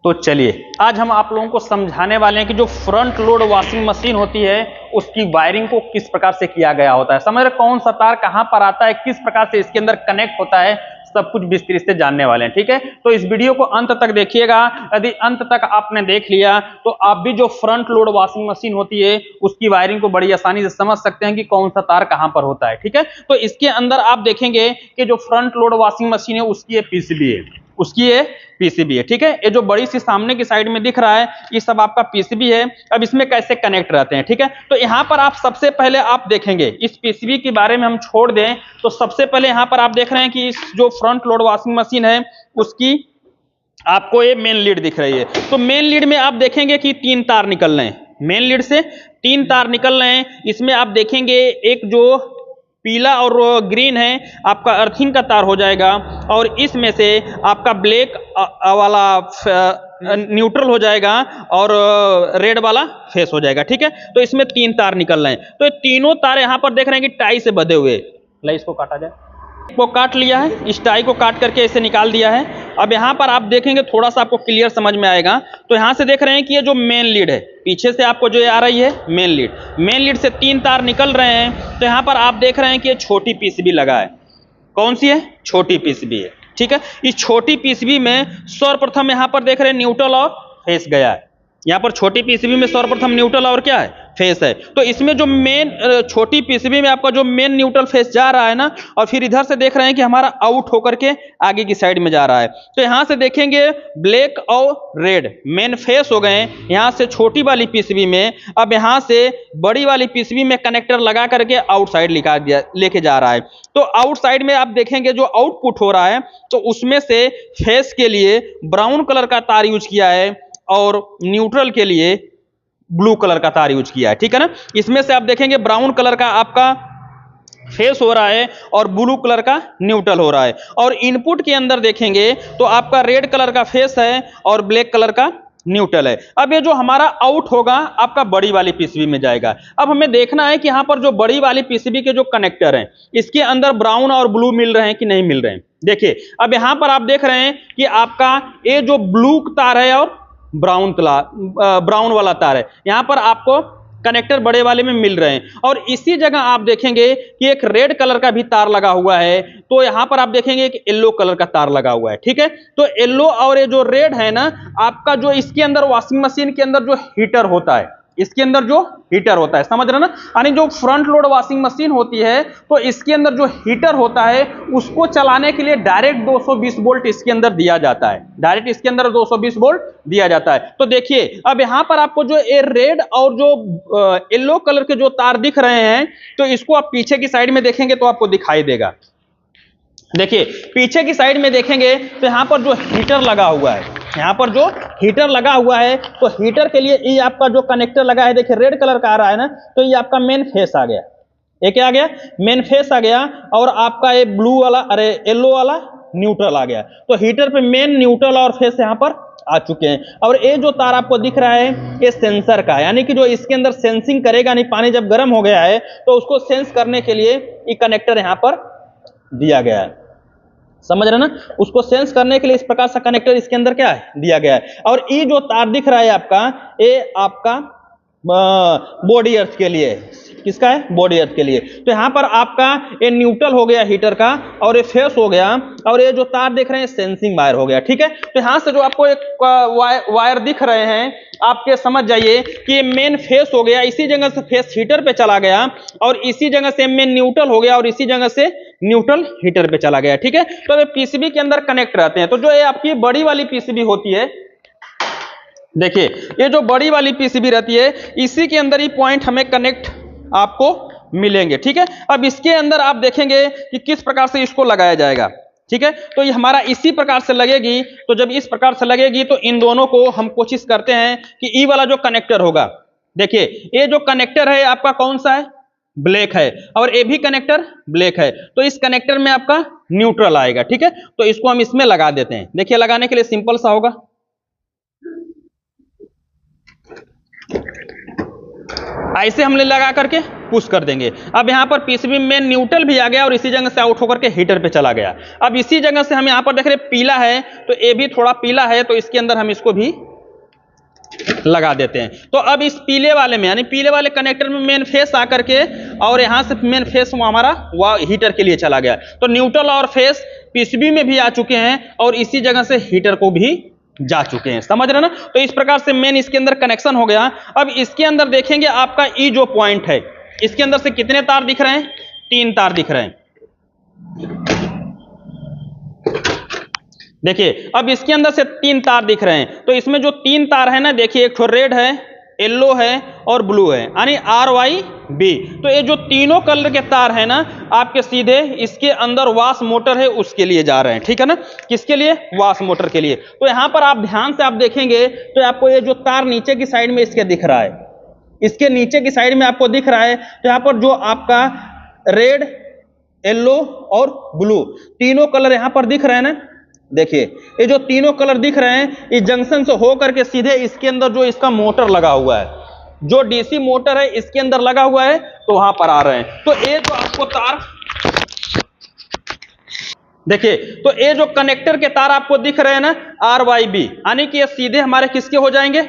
तो चलिए आज हम आप लोगों को समझाने वाले हैं कि जो फ्रंट लोड वॉशिंग मशीन होती है उसकी वायरिंग को किस प्रकार से किया गया होता है। समझ रहे, कौन सा तार कहां पर आता है, किस प्रकार से इसके अंदर कनेक्ट होता है, सब कुछ विस्तृत से जानने वाले हैं। ठीक है, तो इस वीडियो को अंत तक देखिएगा। यदि अंत तक आपने देख लिया तो आप भी जो फ्रंट लोड वॉशिंग मशीन होती है उसकी वायरिंग को बड़ी आसानी से समझ सकते हैं कि कौन सा तार कहां पर होता है। ठीक है, तो इसके अंदर आप देखेंगे कि जो फ्रंट लोड वॉशिंग मशीन है उसकी ये पीसीबी है, उसकी ये पीसीबी है। ठीक है, ये जो बड़ी सी सामने की साइड में दिख रहा है ये सब आपका पीसीबी है। अब इसमें कैसे कनेक्ट रहते हैं, ठीक है, तो यहां पर आप सबसे पहले आप देखेंगे, इस पीसीबी के बारे में हम छोड़ दें तो सबसे पहले यहां पर आप देख रहे हैं कि इस जो फ्रंट लोड वॉशिंग मशीन है उसकी आपको ये मेन लीड दिख रही है। तो मेन लीड में आप देखेंगे कि 3 तार निकल रहे हैं, मेन लीड से 3 तार निकल रहे हैं। इसमें आप देखेंगे एक जो पीला और ग्रीन है आपका अर्थिंग का तार हो जाएगा, और इसमें से आपका ब्लैक वाला न्यूट्रल हो जाएगा और रेड वाला फेस हो जाएगा। ठीक है, तो इसमें 3 तार निकल रहे हैं। तो ये तीनों तार यहां पर देख रहे हैं कि टाई से बंधे हुए। इसको काटा जाए, को काट लिया है, इस टाई को काट करके इसे निकाल दिया है। अब यहां पर आप देखेंगे थोड़ा सा आपको क्लियर समझ में आएगा। तो यहां से देख रहे हैं कि ये जो मेन लीड है, पीछे से आपको जो ये आ रही है मेन लीड से 3 तार निकल रहे हैं। तो यहां पर आप देख रहे हैं कि ये छोटी पीसीबी लगा है। कौन सी है? छोटी पीसीबी है। ठीक है, इस छोटी पीसीबी में सर्वप्रथम यहां पर देख रहे हैं न्यूट्रल और फेस गया है। यहां पर छोटी पीसीबी में सर्वप्रथम न्यूट्रल और क्या है? फेस है। तो इसमें जो मेन छोटी पीसीबी में आपका जो मेन न्यूट्रल फेस जा रहा है ना, और फिर इधर से देख रहे हैं कि हमारा आउट होकर के आगे की साइड में जा रहा है। तो यहां से देखेंगे ब्लैक और रेड मेन फेस हो गए यहां से छोटी वाली पीसीबी में। अब यहां से बड़ी वाली पीसीबी में कनेक्टर लगा करके आउट साइड लेके जा रहा है। तो आउट साइड में आप देखेंगे जो आउटपुट हो रहा है तो उसमें से फेस के लिए ब्राउन कलर का तार यूज किया है और न्यूट्रल के लिए ब्लू कलर का तार यूज किया है। ठीक है ना, इसमें से आप देखेंगे ब्राउन कलर का आपका फेस हो रहा है और ब्लू कलर का न्यूट्रल हो रहा है। और इनपुट के अंदर देखेंगे तो आपका रेड कलर का फेस है और ब्लैक कलर का न्यूट्रल है। अब ये जो हमारा आउट होगा आपका बड़ी वाली पीसीबी में जाएगा। अब हमें देखना है कि यहां पर जो बड़ी वाली पीसीबी के जो कनेक्टर हैं इसके अंदर ब्राउन और ब्लू मिल रहे हैं कि नहीं मिल रहे हैं। देखिए अब यहां पर आप देख रहे हैं कि आपका ये जो ब्लू तार है और ब्राउन वाला तार है, यहां पर आपको कनेक्टर बड़े वाले में मिल रहे हैं। और इसी जगह आप देखेंगे कि एक रेड कलर का भी तार लगा हुआ है। तो यहां पर आप देखेंगे एक येलो कलर का तार लगा हुआ है। ठीक है, तो येलो और ये जो रेड है ना, आपका जो इसके अंदर वॉशिंग मशीन के अंदर जो हीटर होता है, इसके अंदर जो हीटर होता है, समझ रहे ना, यानी जो फ्रंट लोड वॉशिंग मशीन होती है तो इसके अंदर जो हीटर होता है उसको चलाने के लिए डायरेक्ट 220 वोल्ट इसके अंदर दिया जाता है। डायरेक्ट इसके अंदर 220 वोल्ट दिया जाता है। तो देखिए अब यहां पर आपको जो ये रेड और जो येलो कलर के जो तार दिख रहे हैं तो इसको आप पीछे की साइड में देखेंगे तो आपको दिखाई देगा। देखिए पीछे की साइड में देखेंगे तो यहां पर जो हीटर लगा हुआ है, यहां पर जो हीटर लगा हुआ है तो हीटर के लिए ये आपका जो कनेक्टर लगा है, देखिए रेड कलर का आ रहा है ना, तो ये आपका मेन फेस आ गया। ये क्या आ गया? मेन फेस आ गया। और आपका ये ब्लू वाला, अरे येलो वाला न्यूट्रल आ गया। तो हीटर पे मेन, न्यूट्रल और फेस यहां पर आ चुके हैं। और ये जो तार आपको दिख रहा है ये सेंसर का है, यानी कि जो इसके अंदर सेंसिंग करेगा, नहीं पानी जब गर्म हो गया है तो उसको सेंस करने के लिए ये कनेक्टर यहां पर दिया गया है। समझ रहे ना, उसको सेंस करने के लिए इस प्रकार का कनेक्टर इसके अंदर क्या है? दिया गया है। और ये जो तार दिख रहा है आपका, ये आपका बॉडी अर्थ के लिए, किसका है? बॉडी अर्थ के लिए। तो यहां पर आपका ये न्यूट्रल हो गया हीटर का, और ये फेस हो गया, और ये जो तार देख रहे हैं सेंसिंग वायर हो गया। ठीक है, तो यहां से जो आपको एक वायर दिख रहे हैं आपके समझ जाइए कि ये मेन फेस हो गया, इसी जगह से फेस हीटर पे चला गया, और इसी जगह से मेन न्यूट्रल हो गया, और इसी जगह से न्यूट्रल हीटर पे चला गया। ठीक है, तो ये पीसीबी के अंदर कनेक्ट रहते हैं। तो जो ये आपकी बड़ी वाली पीसीबी होती है, देखिए ये जो बड़ी वाली पीसीबी रहती है इसी के अंदर ही पॉइंट हमें कनेक्ट आपको मिलेंगे। ठीक है, अब इसके अंदर आप देखेंगे कि किस प्रकार से इसको लगाया जाएगा। ठीक है, तो ये हमारा इसी प्रकार से लगेगी। तो जब इस प्रकार से लगेगी तो इन दोनों को हम कोशिश करते हैं कि ई वाला जो कनेक्टर होगा, देखिए ये जो कनेक्टर है आपका कौन सा है? ब्लैक है, और ये भी कनेक्टर ब्लैक है। तो इस कनेक्टर में आपका न्यूट्रल आएगा। ठीक है, तो इसको हम इसमें लगा देते हैं। देखिए लगाने के लिए सिंपल सा होगा, ऐसे हमने लगा करके पुश कर देंगे। अब यहाँ पर पीसीबी में न्यूट्रल भी आ गया और इसी जगह से आउट होकर के हीटर पे चला गया। अब इसी जगह से हम यहाँ पर देख रहे हैं पीला है, तो ये भी थोड़ा पीला है, तो इसके अंदर हम इसको भी लगा देते हैं। तो अब इस पीले वाले में यानी पीले वाले कनेक्टर में मेन फेस आकर के और यहाँ से मेन फेस हमारा वह हीटर के लिए चला गया। तो न्यूट्रल और फेस पीसीबी में भी आ चुके हैं और इसी जगह से हीटर को भी जा चुके हैं, समझ रहे ना। तो इस प्रकार से मेन इसके अंदर कनेक्शन हो गया। अब इसके अंदर देखेंगे आपका ई जो पॉइंट है, इसके अंदर से कितने तार दिख रहे हैं? 3 तार दिख रहे हैं। देखिए अब इसके अंदर से 3 तार दिख रहे हैं। तो इसमें जो 3 तार है ना, देखिए एक तो रेड है, येलो है और ब्लू है, यानी RYB। तो ये जो तीनों कलर के तार है ना, आपके सीधे इसके अंदर वाश मोटर है उसके लिए जा रहे हैं, ठीक है ना। किसके लिए? वाश मोटर के लिए। तो यहाँ पर आप ध्यान से आप देखेंगे तो आपको ये जो तार नीचे की साइड में इसके दिख रहा है, इसके नीचे की साइड में आपको दिख रहा है। तो यहाँ पर जो आपका रेड, येलो और ब्लू तीनों कलर यहाँ पर दिख रहे हैं ना, देखिए ये जो तीनों कलर दिख रहे हैं, इस जंक्शन से होकर के सीधे इसके अंदर जो इसका मोटर लगा हुआ है, जो डीसी मोटर है इसके अंदर लगा हुआ है, तो वहां पर आ रहे हैं। तो ये जो आपको तार देखिए, तो ये जो कनेक्टर के तार आपको दिख रहे हैं ना RYB, यानी कि ये सीधे हमारे किसके हो जाएंगे?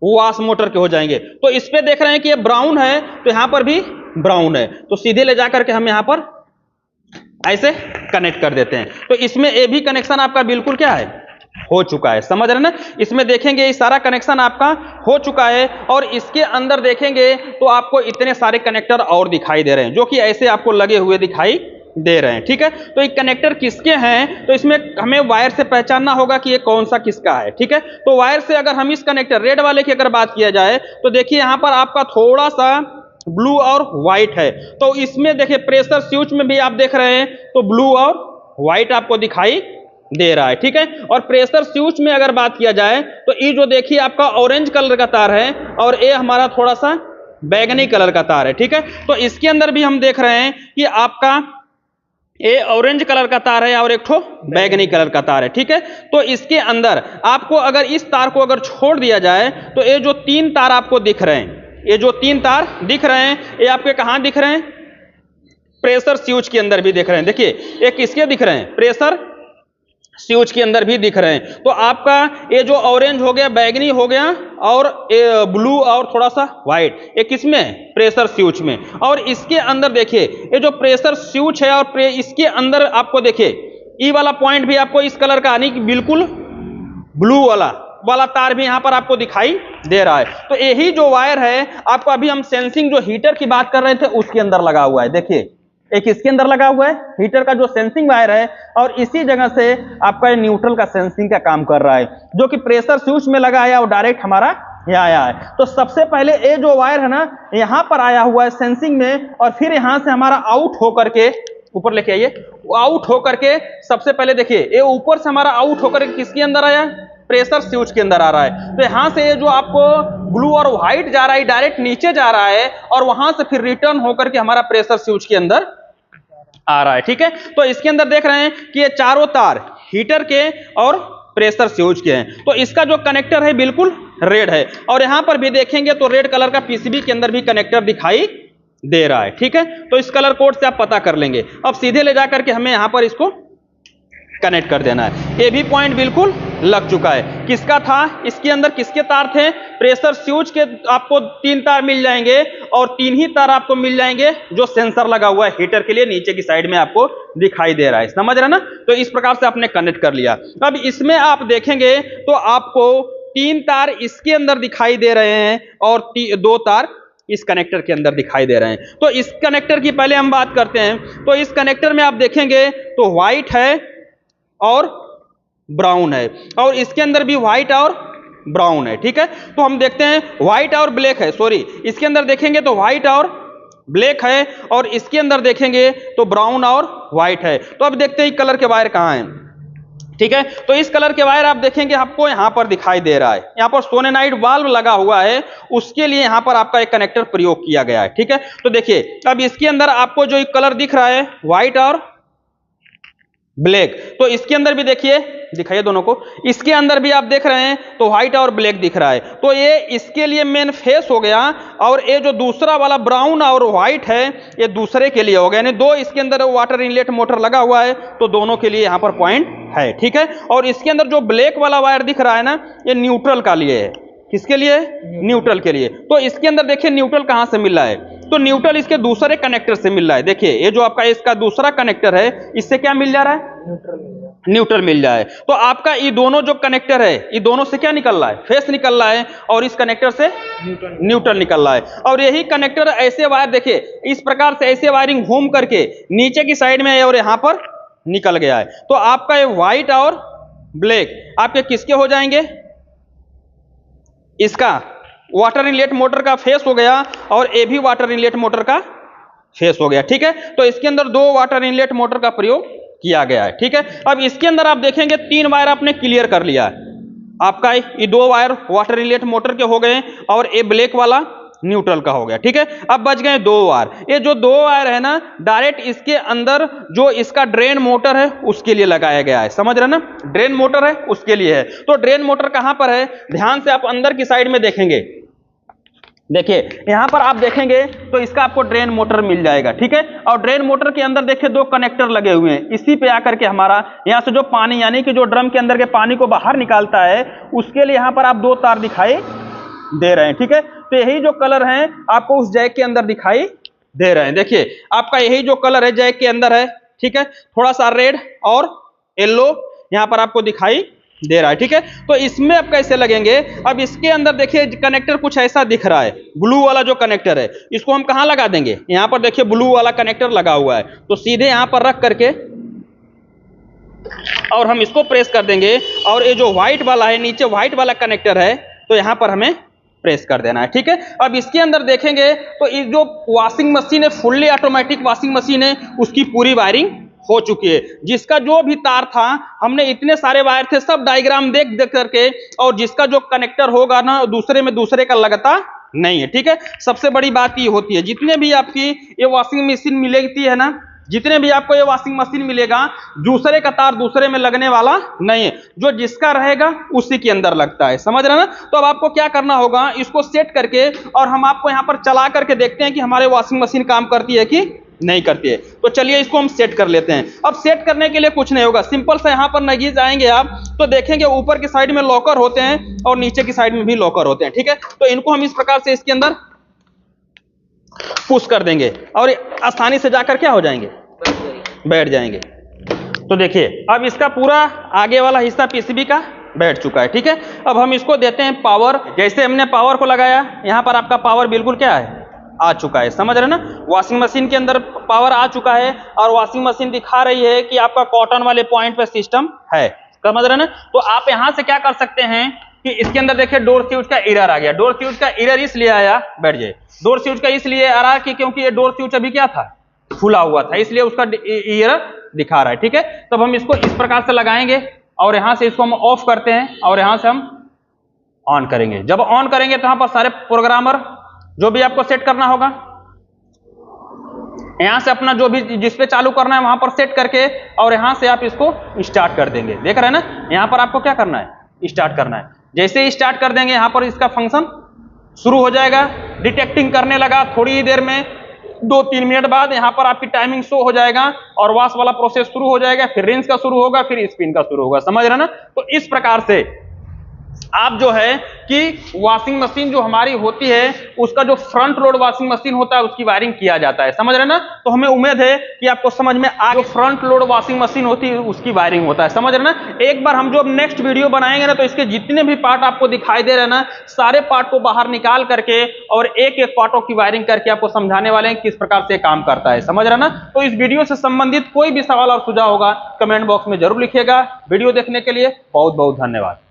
वाश मोटर के हो जाएंगे। तो इस पे देख रहे हैं कि ये ब्राउन है, तो यहां पर भी ब्राउन है, तो सीधे ले जाकर के हम यहां पर ऐसे कनेक्ट कर देते हैं। तो इसमें ये भी कनेक्शन आपका बिल्कुल क्या है? हो चुका है, समझ रहे ना। इसमें देखेंगे ये सारा कनेक्शन आपका हो चुका है और इसके अंदर देखेंगे तो आपको इतने सारे कनेक्टर और दिखाई दे रहे हैं, जो कि ऐसे आपको लगे हुए दिखाई दे रहे हैं, ठीक है। तो ये कनेक्टर किसके हैं? तो इसमें हमें वायर से पहचानना होगा कि ये कौन सा किसका है, ठीक है। तो वायर से अगर हम इस कनेक्टर रेड वाले की अगर बात किया जाए तो देखिए यहाँ पर आपका थोड़ा सा ब्लू और व्हाइट है। तो इसमें देखिए प्रेशर स्विच में भी आप देख रहे हैं तो ब्लू और व्हाइट आपको दिखाई दे रहा है, ठीक है। और प्रेशर स्विच में अगर बात किया जाए तो ये जो देखिए आपका ऑरेंज कलर का तार है और ये हमारा थोड़ा सा बैगनी कलर का तार है, ठीक है। तो इसके अंदर भी हम देख रहे हैं कि आपका ये ऑरेंज कलर का तार है और एक ठो बैगनी कलर का तार है, ठीक है। तो इसके अंदर आपको अगर इस तार को अगर छोड़ दिया जाए तो ये जो 3 तार आपको दिख रहे हैं, ये जो 3 तार दिख रहे हैं, ये आपके कहां दिख रहे हैं? प्रेशर स्विच के अंदर भी दिख रहे हैं। देखिए ये किसके दिख रहे हैं? प्रेशर स्विच के अंदर भी दिख रहे हैं। तो आपका ये जो ऑरेंज हो गया, बैगनी हो गया और ब्लू और थोड़ा सा व्हाइट, ये किसमें है? प्रेशर स्विच में। और इसके अंदर देखिए ये जो प्रेशर स्विच है और इसके अंदर आपको देखिए ई वाला पॉइंट भी आपको इस कलर का, यानी कि बिल्कुल ब्लू वाला तार भी यहां पर आपको दिखाई दे रहा है। तो यही जो वायर है आपको अभी हम सेंसिंग जो हीटर की बात कर रहे थे उसके अंदर लगा हुआ है। देखिए एक इसके अंदर लगा हुआ है हीटर का जो सेंसिंग वायर है और इसी जगह से आपका ये न्यूट्रल का सेंसिंग का काम कर रहा है, जो कि प्रेशर स्विच में लगा है और डायरेक्ट हमारा यहाँ आया है। तो सबसे पहले ये जो वायर है ना यहाँ पर आया हुआ है सेंसिंग में, और फिर यहाँ से हमारा आउट होकर के ऊपर लेके आइए, आउट होकर के सबसे पहले देखिए ये ऊपर से हमारा आउट होकर के किसके अंदर आया? प्रेशर स्विच के अंदर आ रहा है। तो यहां से ये जो आपको ब्लू और व्हाइट जा रहा है डायरेक्ट नीचे जा रहा है और वहां से फिर रिटर्न होकर के हमारा प्रेशर स्विच के अंदर आ रहा है, ठीक है। तो इसके अंदर देख रहे हैं कि ये चारों तार हीटर के और प्रेशर स्विच के हैं। तो इसका जो कनेक्टर है बिल्कुल रेड है और यहां पर भी देखेंगे तो रेड कलर का पीसीबी के अंदर भी कनेक्टर दिखाई दे रहा है, ठीक है। तो इस कलर कोड से आप पता कर लेंगे। अब सीधे ले जाकर के हमें यहां पर इसको कनेक्ट कर देना है। ये भी पॉइंट बिल्कुल लग चुका है। किसका था? इसके अंदर किसके तार थे? प्रेशर स्विच के आपको 3 तार मिल जाएंगे और 3 ही तार आपको मिल जाएंगे जो सेंसर लगा हुआ है हीटर के लिए नीचे की साइड में आपको दिखाई दे रहा है, समझ रहे ना। तो इस प्रकार से आपने कनेक्ट कर लिया। अब इसमें आप देखेंगे तो आपको 3 तार इसके अंदर दिखाई दे रहे हैं और 2 तार इस कनेक्टर के अंदर दिखाई दे रहे हैं। तो इस कनेक्टर की पहले हम बात करते हैं। तो इस कनेक्टर में आप देखेंगे तो व्हाइट है और ब्राउन है और इसके अंदर भी व्हाइट और ब्राउन है, ठीक है। तो हम देखते हैं व्हाइट और ब्लैक है, सॉरी इसके अंदर देखेंगे तो व्हाइट और ब्लैक है और इसके अंदर देखेंगे तो ब्राउन और व्हाइट है। तो अब देखते हैं कलर के वायर कहाँ हैं, ठीक है। तो इस कलर के वायर आप देखेंगे आपको यहां पर दिखाई दे रहा है, यहां पर सोलेनॉइड वाल्व लगा हुआ है, उसके लिए यहां पर आपका एक कनेक्टर प्रयोग किया गया है, ठीक है। तो देखिए अब इसके अंदर आपको जो कलर दिख रहा है व्हाइट और ब्लैक। तो इसके अंदर भी देखिए, दिखाइए दोनों को, इसके अंदर भी आप देख रहे हैं तो व्हाइट और ब्लैक दिख रहा है। तो ये इसके लिए मेन फेस हो गया, और ये जो दूसरा वाला ब्राउन और व्हाइट है ये दूसरे के लिए हो गया, यानी दो इसके अंदर वाटर इनलेट मोटर लगा हुआ है, तो दोनों के लिए यहाँ पर पॉइंट है, ठीक है। और इसके अंदर जो ब्लैक वाला वायर दिख रहा है ना, ये न्यूट्रल का लिए है। किसके लिए? न्यूट्रल के लिए। तो इसके अंदर देखिए न्यूट्रल कहां से मिल रहा है, तो न्यूट्रल इसके दूसरे कनेक्टर से मिल रहा है। देखिए ये जो आपका इसका दूसरा कनेक्टर है, इससे क्या मिल जा रहा है? न्यूट्रल मिल रहा है। तो आपका ये दोनों जो कनेक्टर है, ये दोनों से क्या निकल रहा है? फेस निकल रहा है, और इस कनेक्टर से न्यूट्रल निकल रहा है। और यही कनेक्टर ऐसे वायर देखिए इस प्रकार से ऐसे वायरिंग घूम करके नीचे की साइड में है और यहां पर निकल गया है। तो आपका ये व्हाइट और ब्लैक आपके किसके हो जाएंगे? इसका वाटर इनलेट मोटर का फेस हो गया, और ये भी वाटर इनलेट मोटर का फेस हो गया, ठीक है। तो इसके अंदर दो वाटर इनलेट मोटर का प्रयोग किया गया है, ठीक है। अब इसके अंदर आप देखेंगे 3 वायर आपने क्लियर कर लिया है। आपका ये 2 वायर वाटर इनलेट मोटर के हो गए, और ये ब्लैक वाला न्यूट्रल का हो गया, ठीक है। अब बच गए 2 वायर। ये जो 2 वायर है ना, डायरेक्ट इसके अंदर जो इसका ड्रेन मोटर है उसके लिए लगाया गया है, समझ रहे ना? ड्रेन मोटर है उसके लिए है। तो ड्रेन मोटर कहां पर है? ध्यान से आप अंदर की साइड में देखेंगे, देखिए यहां पर आप देखेंगे तो इसका आपको ड्रेन मोटर मिल जाएगा, ठीक है। और ड्रेन मोटर के अंदर देखिए 2 कनेक्टर लगे हुए हैं, इसी पे आकर के हमारा यहां से जो पानी, यानी कि जो ड्रम के अंदर के पानी को बाहर निकालता है, उसके लिए यहां पर आप 2 तार दिखाई दे रहे हैं, ठीक है। तो यही जो कलर है आपको उस जैक के अंदर दिखाई दे रहे हैं। देखिए आपका यही जो कलर है जैक के अंदर है, ठीक है। थोड़ा सा रेड और येलो यहां पर आपको दिखाई दे रहा है, ठीक है। तो इसमें अब कैसे लगेंगे? अब इसके अंदर देखिए कनेक्टर कुछ ऐसा दिख रहा है, ब्लू वाला जो कनेक्टर है, इसको हम कहां लगा देंगे? यहां पर देखिए ब्लू वाला कनेक्टर लगा हुआ है, तो सीधे यहां पर रख करके और हम इसको प्रेस कर देंगे, और ये जो व्हाइट वाला है, नीचे व्हाइट वाला कनेक्टर है, तो यहां पर हमें प्रेस कर देना है, ठीक है। अब इसके अंदर देखेंगे तो ये जो वॉशिंग मशीन है, फुल्ली ऑटोमेटिक वॉशिंग मशीन है, उसकी पूरी वायरिंग हो चुकी है। जिसका जो भी तार था, हमने इतने सारे वायर थे सब डायग्राम देख देख करके, और जिसका जो कनेक्टर होगा ना दूसरे में दूसरे का लगता नहीं है, ठीक है। सबसे बड़ी बात ये होती है, जितने भी आपकी ये वॉशिंग मशीन मिलेगी है ना, जितने भी आपको ये वॉशिंग मशीन मिलेगा, दूसरे का तार दूसरे में लगने वाला नहीं है, जो जिसका रहेगा उसी के अंदर लगता है, समझ रहे ना? तो अब आपको क्या करना होगा, इसको सेट करके, और हम आपको यहाँ पर चला करके देखते हैं कि हमारे वॉशिंग मशीन काम करती है कि नहीं करती है। तो चलिए इसको हम सेट कर लेते हैं। अब सेट करने के लिए कुछ नहीं होगा, सिंपल सा यहाँ पर नगी जाएंगे आप, तो देखेंगे ऊपर की साइड में लॉकर होते हैं और नीचे की साइड में भी लॉकर होते हैं, ठीक है। तो इनको हम इस प्रकार से इसके अंदर पुश कर देंगे, और आसानी से जाकर क्या हो जाएंगे? बैठ जाएंगे। तो देखिए अब इसका पूरा आगे वाला हिस्सा पीसीबी का बैठ चुका है, ठीक है। अब हम इसको देते हैं पावर। जैसे हमने पावर को लगाया, यहाँ पर आपका पावर बिल्कुल क्या है? आ चुका है, समझ रहे ना? वॉशिंग मशीन के अंदर पावर आ चुका है, और वॉशिंग मशीन दिखा रही है कि आपका कॉटन वाले पॉइंट पे सिस्टम है, समझ रहे ना? तो आप यहां से क्या कर सकते हैं कि इसके अंदर देखिए डोर स्विच का एरर आ गया। डोर स्विच का एरर इसलिए आया, बैठ जाए, डोर स्विच का इसलिए आ रहा कि क्योंकि ये डोर स्विच अभी क्या था? खुला हुआ था, इसलिए उसका एरर दिखा रहा है, ठीक है। तब हम इसको इस प्रकार से लगाएंगे, और यहां से इसको हम ऑफ करते हैं, और यहां से हम ऑन करेंगे। जब ऑन करेंगे तो यहां पर सारे प्रोग्रामर जो भी आपको सेट करना होगा, यहां से अपना जो भी जिस पे चालू करना है वहां पर सेट करके, और यहां से आप इसको स्टार्ट कर देंगे। देख रहे हैं ना, यहां पर आपको क्या करना है? स्टार्ट करना है। जैसे ही स्टार्ट कर देंगे, यहां पर इसका फंक्शन शुरू हो जाएगा, डिटेक्टिंग करने लगा। थोड़ी ही देर में 2-3 मिनट बाद यहां पर आपकी टाइमिंग शो हो जाएगा, और वॉश वाला प्रोसेस शुरू हो जाएगा, फिर रिंस का शुरू होगा, फिर स्पिन का शुरू होगा, समझ रहे ना? तो इस प्रकार से आप जो है कि वॉशिंग मशीन जो हमारी होती है, उसका जो फ्रंट लोड वॉशिंग मशीन होता है उसकी वायरिंग किया जाता है, समझ रहे ना? तो हमें उम्मीद है कि आपको समझ में आ, जो फ्रंट लोड वॉशिंग मशीन होती है उसकी वायरिंग होता है, समझ रहे ना? एक बार हम जो नेक्स्ट वीडियो बनाएंगे ना, तो इसके जितने भी पार्ट आपको दिखाई दे रहे हैं ना, सारे पार्ट को बाहर निकाल करके और एक एक पार्टों की वायरिंग करके आपको समझाने वाले हैं किस प्रकार से काम करता है, समझ रहे ना? तो इस वीडियो से संबंधित कोई भी सवाल और सुझाव होगा कमेंट बॉक्स में जरूर लिखिएगा। वीडियो देखने के लिए बहुत बहुत धन्यवाद।